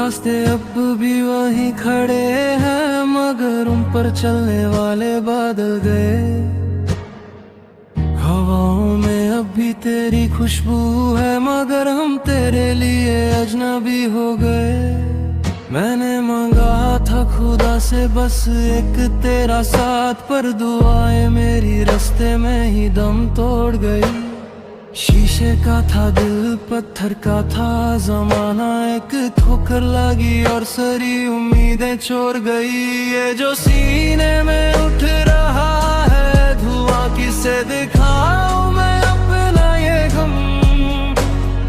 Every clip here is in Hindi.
रास्ते अब भी वहीं खड़े हैं, मगर उन पर चलने वाले बादल गए। हवाओं में अब भी तेरी खुशबू है, मगर हम तेरे लिए अजनबी हो गए। मैंने मांगा था खुदा से बस एक तेरा साथ, पर दुआएं मेरी रास्ते में ही दम तोड़ गई। शीशे का था दिल, पत्थर का था जमाना, एक ठोकर लगी और सारी उम्मीदें छोड़ गई। ये जो सीने में उठ रहा है धुआं, किसे दिखाऊं मैं अपना ये गम।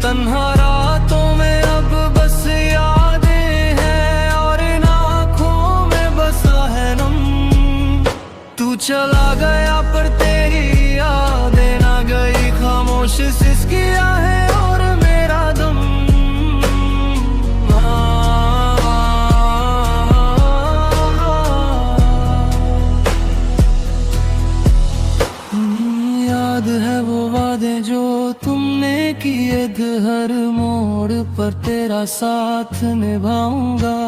तन्हा रातों में अब बस यादें हैं, और इन आँखों में बसा है नम। तू चला गया पर तेरी यादें ना गई, खामोश सिसकिया है और मेरा दम। याद है वो वादे जो तुमने किए थे, हर मोड़ पर तेरा साथ निभाऊंगा।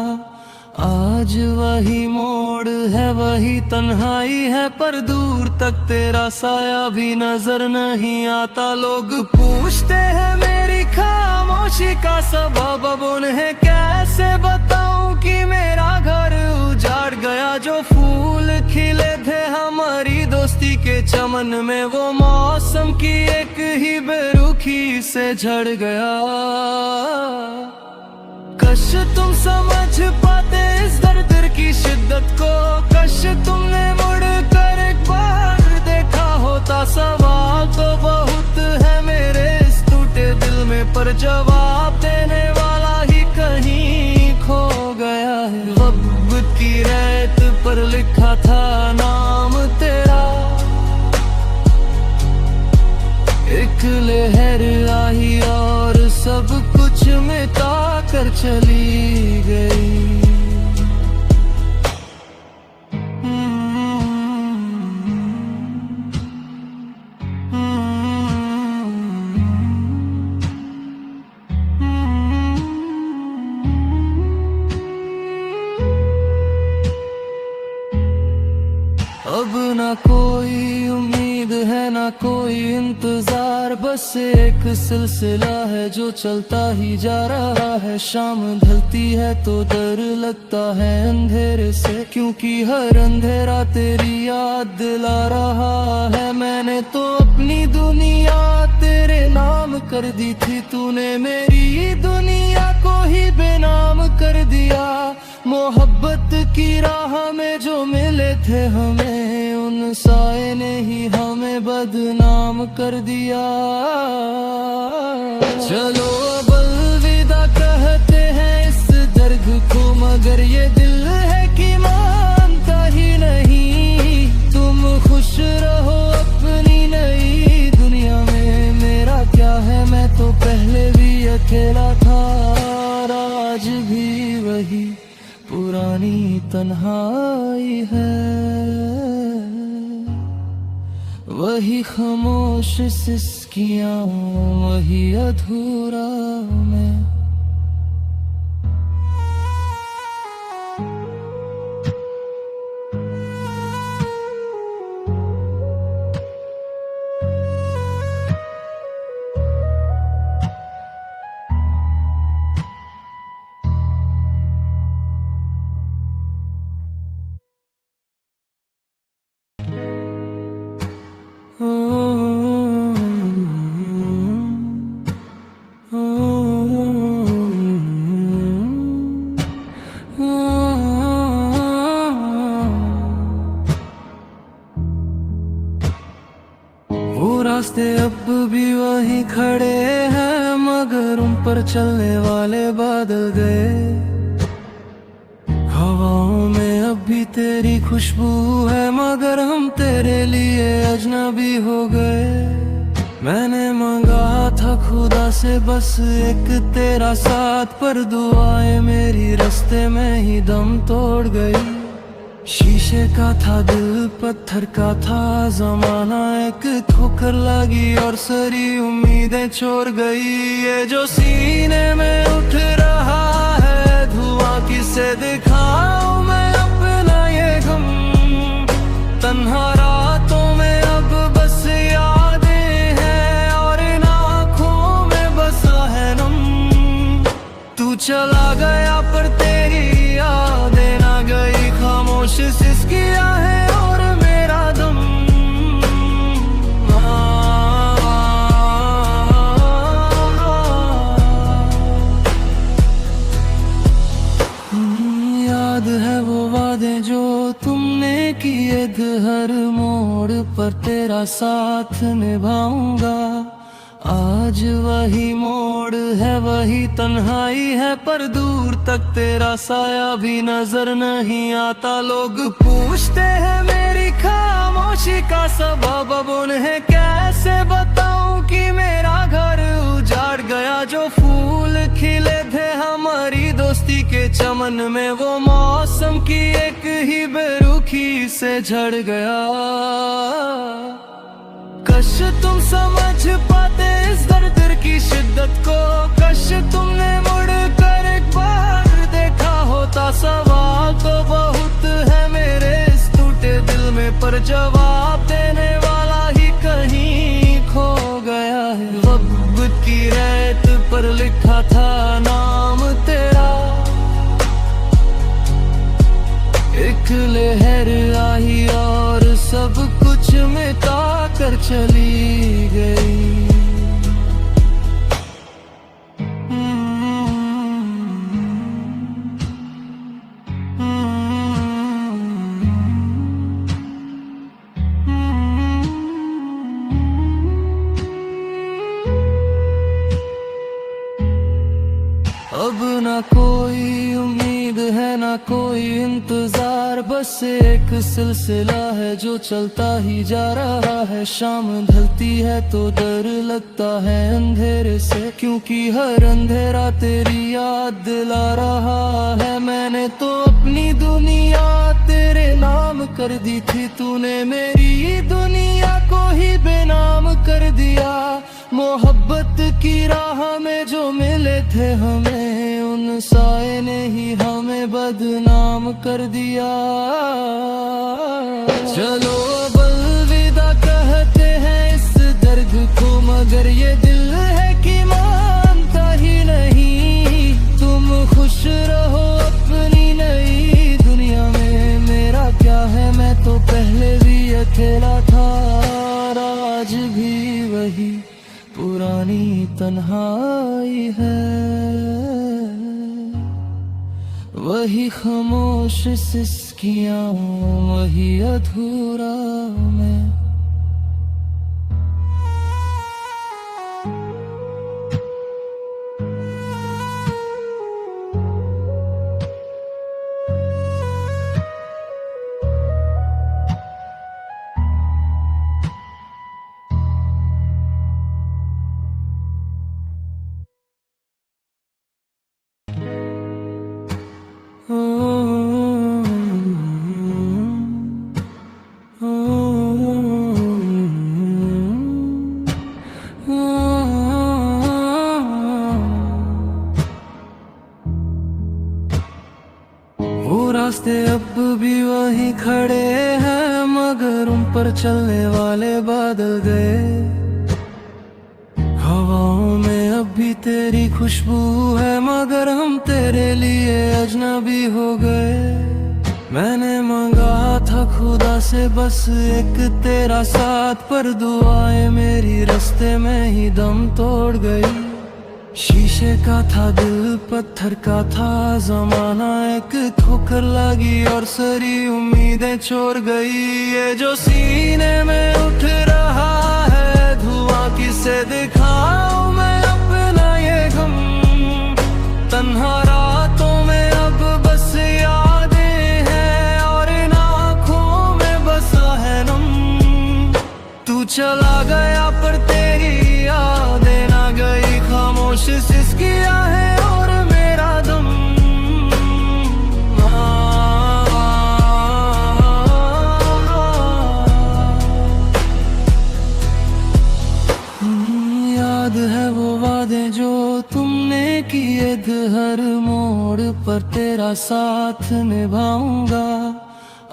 आज वही मोड़ है, वही तन्हाई है, पर दूर तक तेरा साया भी नजर नहीं आता। लोग पूछते हैं मेरी खामोशी का सबब, अब उन्हें कैसे बताऊं कि मेरा घर उजाड़ गया। जो फूल खिले थे हमारी दोस्ती के चमन में, वो मौसम की एक ही बेरुखी से झड़ गया। कश तुम समझ पाते इस दर्द की शिद्दत को, कश तुमने मुड़ कर एक बार देखा होता। सवाल तो बहुत है मेरे इस टूटे दिल में, पर जवाब देने वाला ही कहीं खो गया है। वक्त की रेत पर लिखा था नाम तेरा, एक लहर आई और सब कुछ मिटा कर चली गई। अब ना कोई उम्मीद है ना कोई इंतजार, बस एक सिलसिला है जो चलता ही जा रहा है। शाम ढलती है तो डर लगता है अंधेरे से, क्योंकि हर अंधेरा तेरी याद दिला रहा है। मैंने तो अपनी दुनिया तेरे नाम कर दी थी, तूने मेरी दुनिया को ही बेनाम कर दिया। मोहब्बत की राह में जो मिले थे हमें, उन साए ने ही हमें बदनाम कर दिया। चलो अब अलविदा कहते हैं इस दर्द को, मगर ये दिल है कि मानता ही नहीं। तुम खुश रहो अपनी नई दुनिया में, मेरा क्या है, मैं तो पहले भी अकेला था। और आज भी वही पुरानी तन्हाई है, वही खामोश सिसकियां, वही अधूरा मैं। वो रास्ते अब भी वहीं खड़े हैं, मगर उन पर चलने वाले बादल गए। हवाओं में अब भी तेरी खुशबू है, मगर हम तेरे लिए अजनबी हो गए। मैंने मांगा था खुदा से बस एक तेरा साथ, पर दुआएं मेरी रास्ते में ही दम तोड़ गई। शीशे का था दिल, पत्थर का था जमाना, एक ठोकर लगी और सारी उम्मीदें छोड़ गई। ये जो सीने में उठ रहा है किसे दिखाऊं मैं अपना ये गम। तन्हा रातों में अब बस यादें हैं और इन आँखों में बसा है नम। तू चला गया पर तेरी यादें ना गई, खामोश सिसकियां है और मेरा दम। याद है वो वादे जो तुमने किए थे, हर मोड़ पर तेरा साथ निभाऊंगा। आज वही मोड़ है, वही तन्हाई है, पर दूर तक तेरा साया भी नजर नहीं आता। लोग पूछते हैं मेरी खामोशी का सबब, अब उन्हें कैसे बताऊं कि मेरा घर उजाड़ गया। जो फूल खिले थे हमारी दोस्ती के चमन में, वो मौसम की एक ही बेरुखी से झड़ गया। कश तुम समझ पाते इस दर्द की शिद्दत को, कश तुमने मुड़ कर एक बार देखा होता। सवाल तो बहुत है मेरे इस टूटे दिल में, पर जवाब देने वाला ही कहीं खो गया है। वक्त की रेत पर लिखा था नाम तेरा, एक लहर आई और सब कुछ मिटा कर चली गई। अब ना कोई उम्मीद है ना कोई इंतजार, बस एक सिलसिला है जो चलता ही जा रहा है। शाम ढलती है तो डर लगता है अंधेरे से, क्योंकि हर अंधेरा तेरी याद दिला रहा है। मैंने तो अपनी दुनिया तेरे नाम कर दी थी, तूने मेरी दुनिया को ही बेनाम कर दिया। मोहब्बत की राह में जो मिले थे हमें, उन साए ने ही हमें बदनाम कर दिया। चलो अब अलविदा कहते हैं इस दर्द को, मगर ये दिल है कि मानता ही नहीं। तुम खुश रहो अपनी नई दुनिया में, मेरा क्या है, मैं तो पहले भी अकेला था। आज भी वही पुरानी तन्हाई है, वही खामोश सिसकियां, वही अधूरा मैं। वो रास्ते अब भी वहीं खड़े हैं, मगर उन पर चलने वाले बादल गए। हवाओं में अब भी तेरी खुशबू है, मगर हम तेरे लिए अजनबी हो गए। मैंने मांगा था खुदा से बस एक तेरा साथ, पर दुआएं मेरी रास्ते में ही दम तोड़ गई। शीशे का था दिल, पत्थर का था जमाना, एक ठोकर लगी और सारी उम्मीदें छोड़ गई। ये जो सीने में उठ रहा है धुआं, किसे दिखाऊं मैं अपना ये गम। तन्हा रातों में अब बस यादें हैं और इन आँखों में बसा है नम। तू चला गया पर तेरी यादें ना गई, खामोश सिसकियां है और मेरा दम। तुमने किए थे, हर मोड़ पर तेरा साथ निभाऊंगा।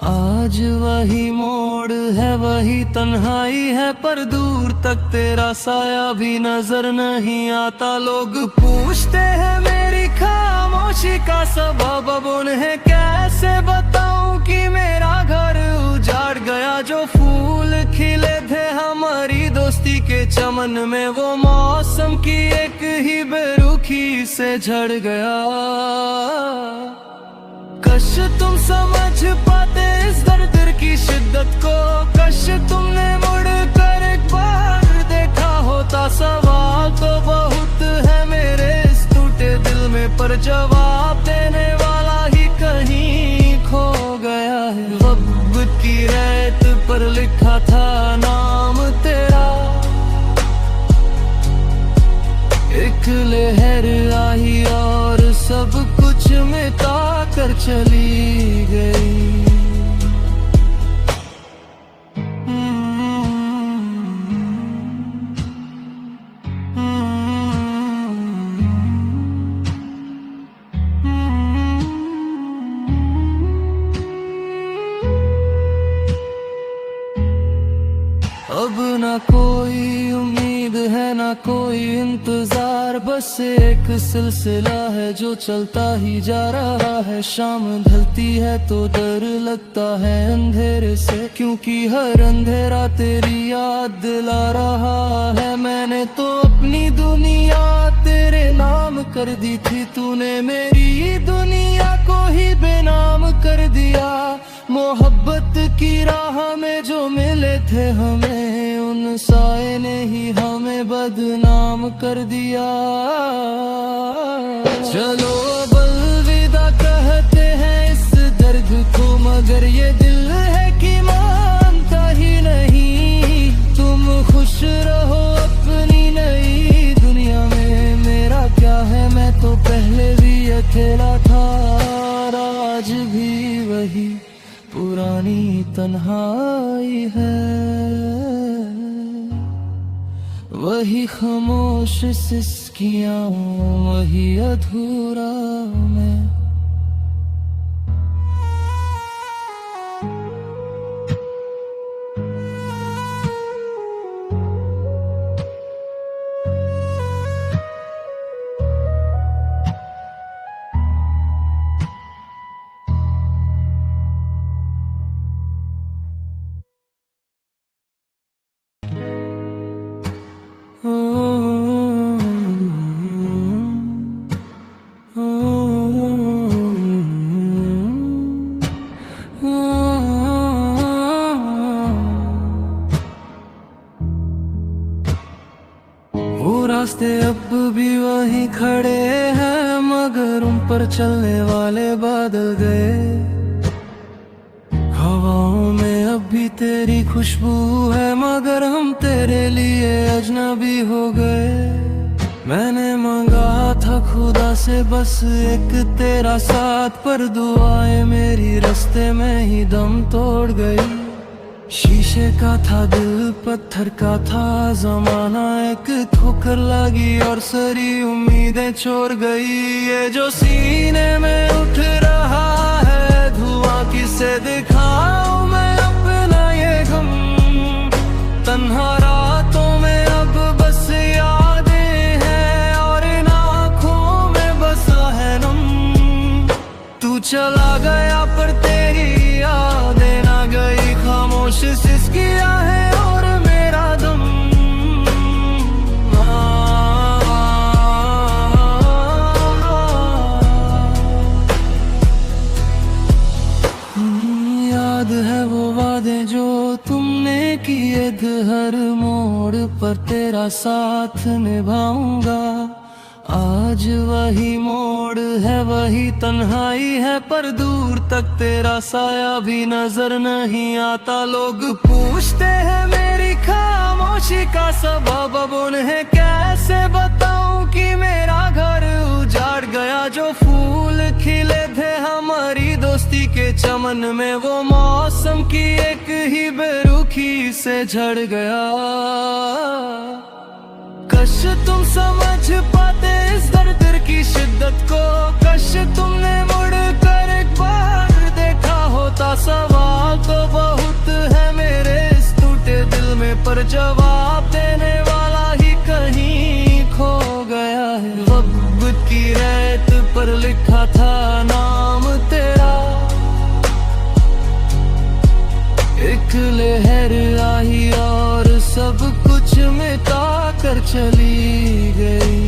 आज वही मोड़ है, वही तन्हाई है, पर दूर तक तेरा साया भी नजर नहीं आता। लोग पूछते हैं मेरी खामोशी का सबब, अब उन्हें कैसे बताऊं कि मेरा घर उजाड़ गया। जो फूल खिले थे हमारी दोस्ती के चमन में, वो मौसम की एक ही बेरुखी से झड़ गया। कश तुम समझ पाते इस दर्द की शिद्दत को, कश तुमने मुड़ कर एक बार देखा होता। सवाल तो बहुत है मेरे इस टूटे दिल में, पर जवाब देने वाला ही कहीं खो गया है। वक्त की रेत पर लिखा था नाम तेरा, एक लहर आई और सब कुछ मिटा कर चली गई। अब ना कोई उम्मीद है, ना कोई इंतजार, बस एक सिलसिला है जो चलता ही जा रहा है। शाम ढलती है तो डर लगता है अंधेरे से, क्योंकि हर अंधेरा तेरी याद दिला रहा है। मैंने तो अपनी दुनिया तेरे नाम कर दी थी, तूने मेरी दुनिया को ही बेनाम कर दिया। मोहब्बत की राह में जो मिले थे हमें, उन साए ने ही हमें बदनाम कर दिया। चलो अब अलविदा कहते हैं इस दर्द को, मगर ये दिल है कि मानता ही नहीं। तुम खुश रहो अपनी नई दुनिया में, मेरा क्या है, मैं तो पहले भी अकेला था। आज भी वही पुरानी तन्हाई है, वही खामोश सिसकियां, वही अधूरा मैं। वो रास्ते अब भी वहीं खड़े हैं, मगर उन पर चलने वाले बादल गए। हवाओं में अब भी तेरी खुशबू है, मगर हम तेरे लिए अजनबी हो गए। मैंने मांगा था खुदा से बस एक तेरा साथ, पर दुआएं मेरी रास्ते में ही दम तोड़ गई। शीशे का था दिल, पत्थर का था जमाना, एक ठोकर लगी और सारी उम्मीदें छोड़ गई। ये जो सीने में उठ रहा है धुआं, किसे दिखाऊं मैं अपना ये गम। तन्हा रातों में अब बस यादें हैं, और इन आँखों में बसा है नम। तू चला गया पर तेरी यादें ना गई, खामोश सिसकियां है और मेरा दम। याद है वो वादे जो तुमने किए थे, हर मोड़ पर तेरा साथ निभाऊंगा। आज वही मोड़ है, वही तन्हाई है, पर दूर तक तेरा साया भी नजर नहीं आता। लोग पूछते हैं मेरी खामोशी का सबब, अब उन्हें कैसे बताऊं कि मेरा घर उजाड़ गया। जो फूल खिले थे हमारी दोस्ती के चमन में, वो मौसम की एक ही बेरुखी से झड़ गया। कश तुम समझ पाते इस की रेत पर लिखा था नाम तेरा। एक लहर आई और सब कुछ मिटा कर चली गई।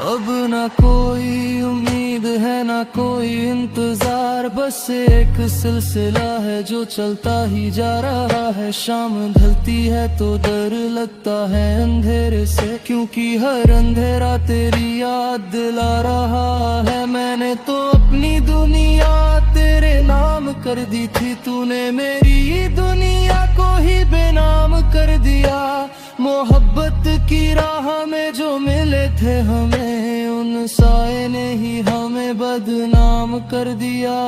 अब ना कोई उम्मीद है ना कोई इंतजार, बस एक सिलसिला है जो चलता ही जा रहा है। शाम ढलती है तो डर लगता है अंधेरे से, क्योंकि हर अंधेरा तेरी याद दिला रहा है। मैंने तो अपनी दुनिया तेरे नाम कर दी थी, तूने मेरी दुनिया को ही बेनाम कर दिया। मोहब्बत की राह में जो मिले थे हमें, उन साए ने ही हमें बदनाम कर दिया।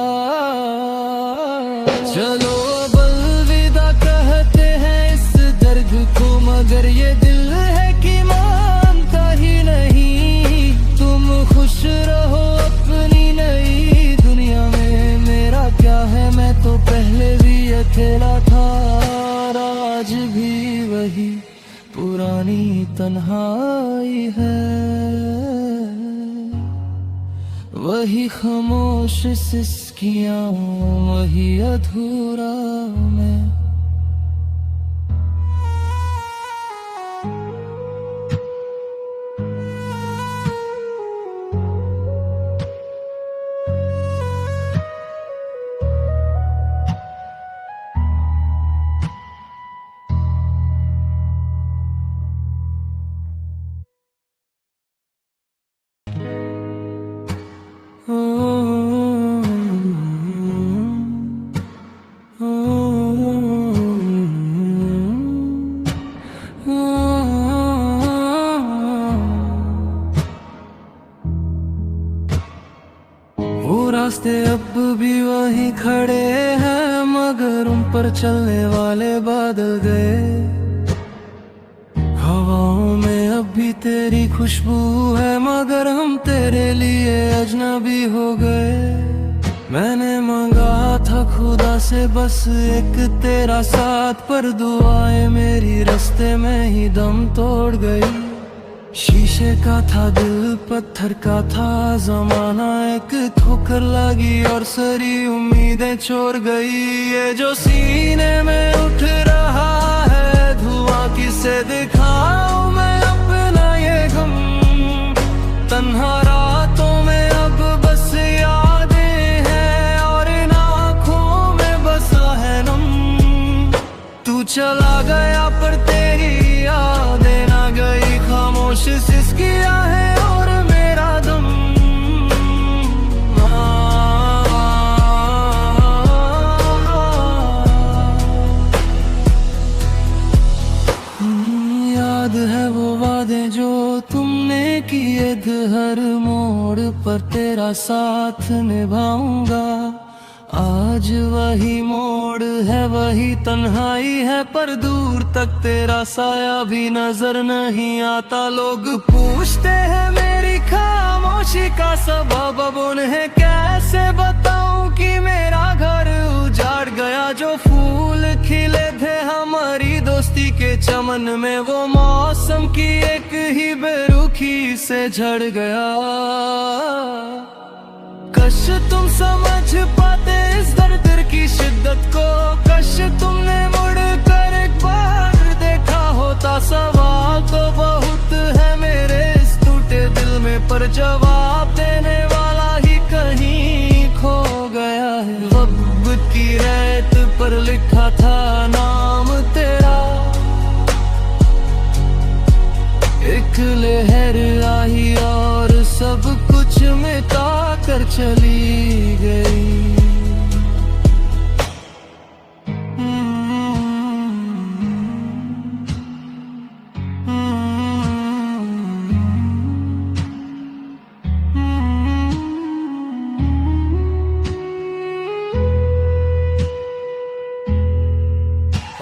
चलो अब अलविदा कहते हैं इस दर्द को, मगर ये दिल है कि मानता ही नहीं। तुम खुश रहो अपनी नई दुनिया में, मेरा क्या है, मैं तो पहले भी अकेला था। आज भी वही पुरानी तन्हाई है, वही खामोश सिसकियां, वही अधूरा मैं। वो रास्ते अब भी वहीं खड़े हैं, मगर उन पर चलने वाले बादल गए। हवाओं में अब भी तेरी खुशबू है, मगर हम तेरे लिए अजनबी हो गए। मैंने मांगा था खुदा से बस एक तेरा साथ, पर दुआएं मेरी रास्ते में ही दम तोड़ गई। शीशे का था दिल, पत्थर का था जमाना, एक ठोकर लगी और सारी उम्मीदें छोड़ गई। ये जो सीने में उठ रहा है धुआं, किसे दिखाऊं मैं अपना ये गम। तन्हा रातों में अब बस यादें हैं, और इन आँखों में बसा है नम। तू चला गया पर तेरी यादें ना गई, खामोश सिसकियां है और मेरा दम। याद है वो वादे जो तुमने किए थे, हर मोड़ पर तेरा साथ निभाऊंगा। आज वही मोड़ है, वही तन्हाई है, पर दूर तक तेरा साया भी नजर नहीं आता। लोग पूछते हैं मेरी खामोशी का सबब, अब उन्हें कैसे बताऊं कि मेरा घर उजाड़ गया। जो फूल खिले थे हमारी दोस्ती के चमन में, वो मौसम की एक ही बेरुखी से झड़ गया। कश तुम समझ पाते इस दर्द की शिद्दत को, कश तुमने मुड़ कर एक बार देखा होता। सवाल तो बहुत है मेरे इस टूटे दिल में, पर जवाब देने वाला ही कहीं खो गया है। वक्त की रेत पर लिखा था नाम तेरा। एक लहर आई और सब कुछ मिटा कर चली गई।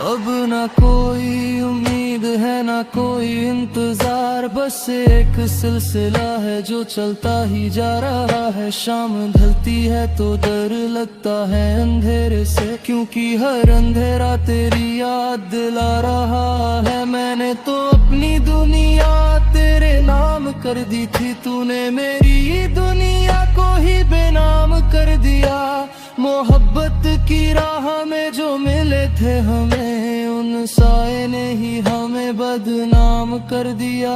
अब ना कोई उम्मीद है ना कोई कोई इंतजार, बस एक सिलसिला है जो चलता ही जा रहा है। शाम ढलती है तो डर लगता है अंधेरे से, क्योंकि हर अंधेरा तेरी याद दिला रहा है। मैंने तो अपनी दुनिया तेरे नाम कर दी थी, तूने मेरी दुनिया को ही बेनाम कर दिया। मोहब्बत की राह में जो मिले थे हमें, उन साए ने ही हमें बदनाम कर दिया।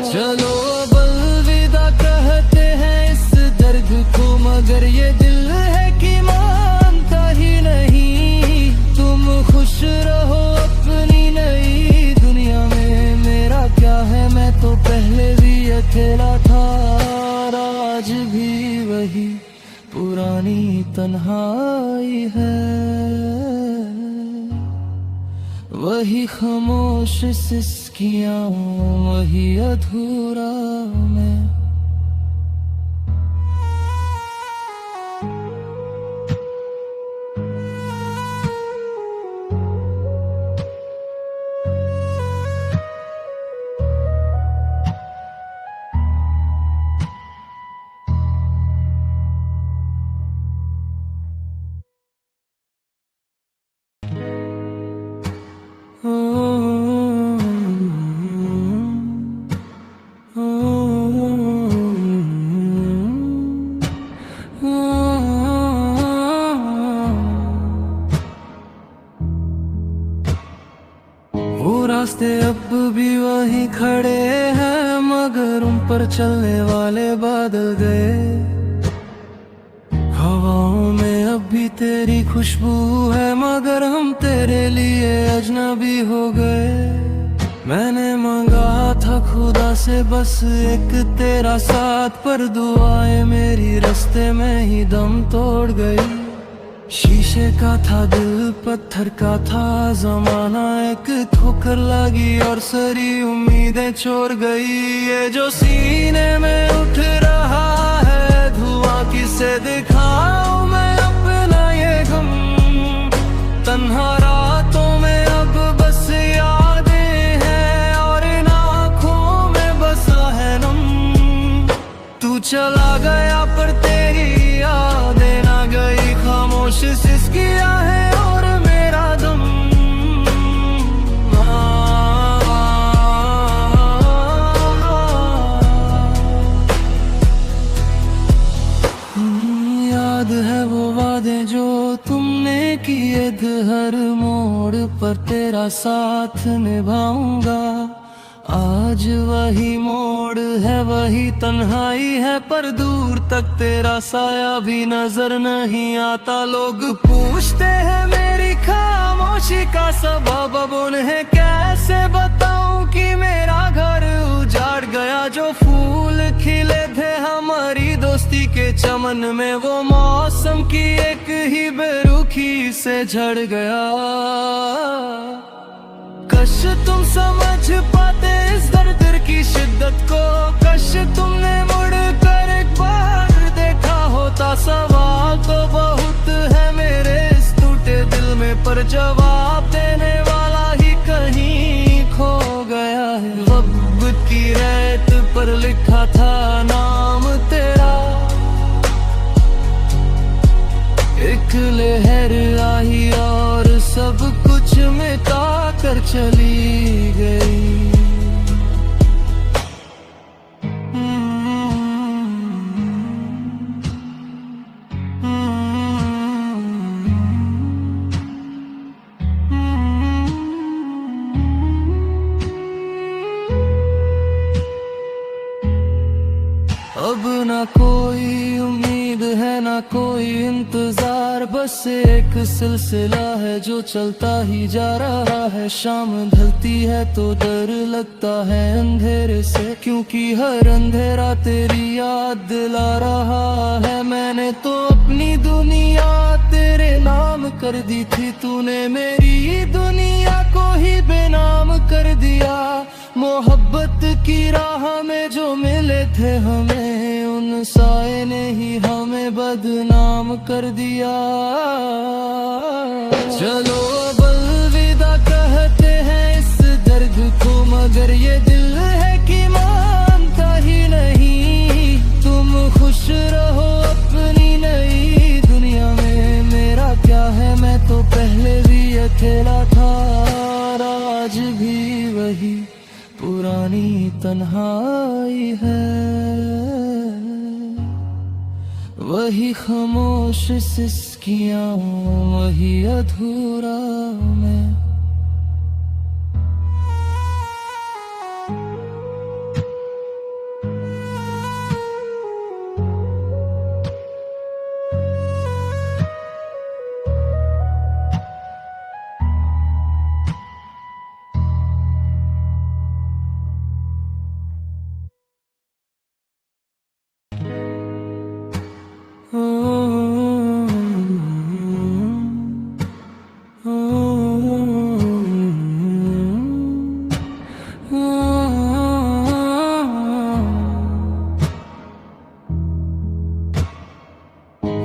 चलो अब अलविदा कहते हैं इस दर्द को, मगर ये दिल है कि मानता ही नहीं। तुम खुश रहो अपनी नई दुनिया में, मेरा क्या है, मैं तो पहले भी अकेला था। आज भी वही पुरानी तन्हाई है, वही खामोश सिसकियां, वही अधूरा मैं। वो रास्ते अब भी वही खड़े हैं, मगर उन पर चलने वाले बादल गए। हवाओं में अब भी तेरी खुशबू है, मगर हम तेरे लिए अजनबी हो गए। मैंने मांगा था खुदा से बस एक तेरा साथ, पर दुआएं मेरी रास्ते में ही दम तोड़ गई। शीशे का था दिल, पत्थर का था जमाना, एक ठोकर लगी और सारी उम्मीदें छोड़ गई। ये जो सीने में उठ रहा है धुआं, किसे दिखाऊं मैं अपना ये गम। तन्हा रातों में अब बस यादें हैं, और इन आँखों में बसा है नम। तू चला गया पर तेरी यादें ना गई, खामोश सिसकिया है और मेरा दम। याद है वो वादे जो तुमने किए थे, हर मोड़ पर तेरा साथ निभाऊंगा। आज वही मोड़ है, वही तन्हाई है, पर दूर तक तेरा साया भी नजर नहीं आता। लोग पूछते हैं मेरी खामोशी का सबब, अब उन्हें कैसे बताऊं कि मेरा घर उजाड़ गया। जो फूल खिले थे हमारी दोस्ती के चमन में, वो मौसम की एक ही बेरुखी से झड़ गया। कश तुम समझ पाते इस दर्द की शिद्दत को, कश तुमने मुड़ कर एक बार देखा होता। सवाल तो बहुत है मेरे इस टूटे दिल में, पर जवाब देने वाला ही कहीं खो गया है। वक्त की रेत पर लिखा था नाम तेरा, एक लहर आई और सब कुछ मिटा कर चली गई। अब ना कोई उम्मीद है ना कोई इंतजार, बस एक सिलसिला है जो चलता ही जा रहा है। शाम ढलती है तो डर लगता है अंधेरे से, क्योंकि हर अंधेरा तेरी याद दिला रहा है। मैंने तो अपनी दुनिया तेरे नाम कर दी थी, तूने मेरी दुनिया को ही बेनाम कर दिया। मोहब्बत की राह में जो मिले थे हमें, उन साए ने ही हमें बदनाम कर दिया। चलो अब अलविदा कहते हैं इस वही पुरानी तन्हाई है, वही खामोश सिसकियां, वही अधूरा मैं।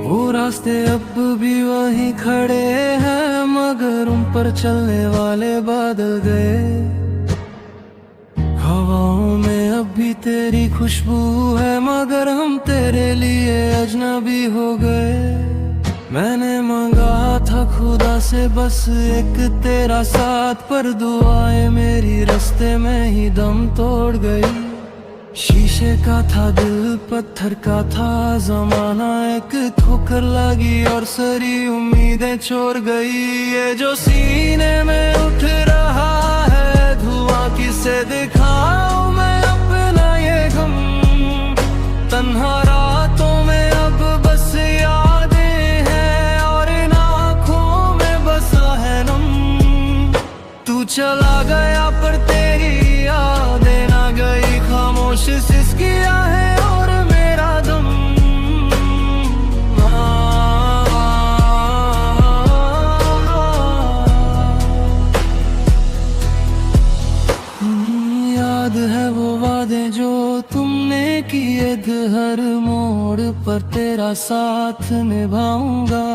वो रास्ते अब भी वहीं खड़े हैं, मगर उन पर चलने वाले बादल गए। हवाओं में अब भी तेरी खुशबू है, मगर हम तेरे लिए अजनबी हो गए। मैंने मांगा था खुदा से बस एक तेरा साथ, पर दुआएं मेरी रास्ते में ही दम तोड़ गई। शीशे का था दिल, पत्थर का था जमाना, एक ठोकर लगी और सारी उम्मीदें छोड़ गई। ये जो सीने में उठ रहा है धुआं, किसे दिखाऊं मैं अपना ये गम। तन्हा रातों में अब बस यादें हैं, और इन आँखों में बसा है नम। तू चला गया पर तेरी यादें ना गई, खामोश सिसकिया है और मेरा दम। याद है वो वादे जो तुमने किए थे, हर मोड़ पर तेरा साथ निभाऊंगा।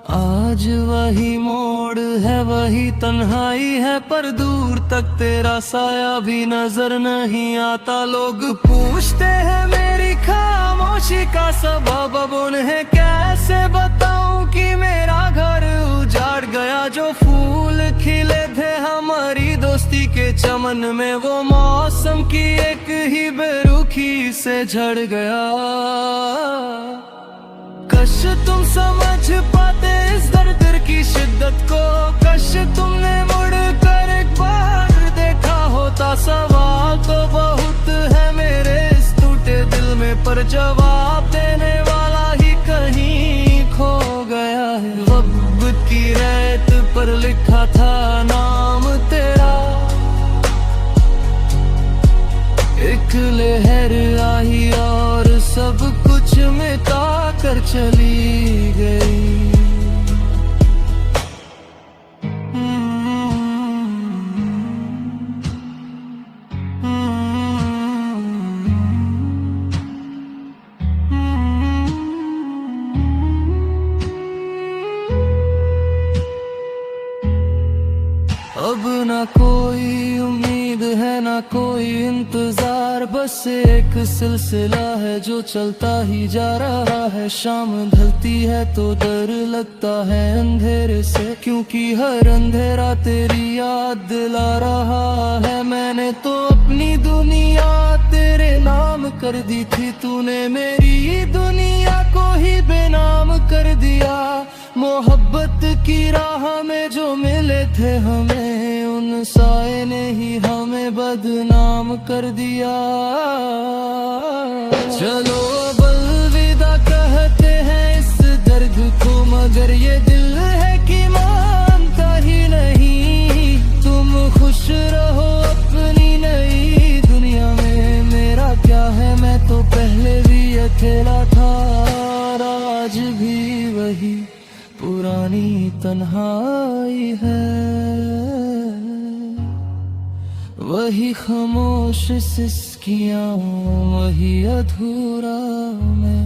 आज वही मोड़ है, वही तन्हाई है, पर दूर तक तेरा साया भी नजर नहीं आता। लोग पूछते हैं मेरी खामोशी का सबब, अब उन्हें कैसे बताऊं कि मेरा घर उजाड़ गया। जो फूल खिले थे हमारी दोस्ती के चमन में, वो मौसम की एक ही बेरुखी से झड़ गया। कश तुम समझ पाते इस दर्द की शिद्दत को, कश तुमने मुड़ कर एक बार देखा होता। सवाल तो बहुत है मेरे इस टूटे दिल में, पर जवाब देने वाला ही कहीं खो गया है। वक्त की रेत पर लिखा था नाम तेरा, एक लहर आई और सब कुछ मिटा कर चली गई। अब ना कोई उम्मीद है ना कोई इंतजार, बस एक सिलसिला है जो चलता ही जा रहा है। शाम ढलती है तो डर लगता है अंधेरे से, क्योंकि हर अंधेरा तेरी याद दिला रहा है। मैंने तो अपनी दुनिया तेरे नाम कर दी थी, तूने मेरी दुनिया को ही बेनाम कर दिया। मोहब्बत की राह में जो मिले थे हमें, उन साए ने ही हमें बदनाम कर दिया। चलो अब अलविदा कहते हैं इस दर्द को, मगर ये दिल है कि मानता ही नहीं। तुम खुश रहो अपनी नई दुनिया में, मेरा क्या है, मैं तो पहले भी अकेला था। आज भी वही पुरानी तन्हाई है, वही खामोश सिसकियां, वही अधूरा मैं।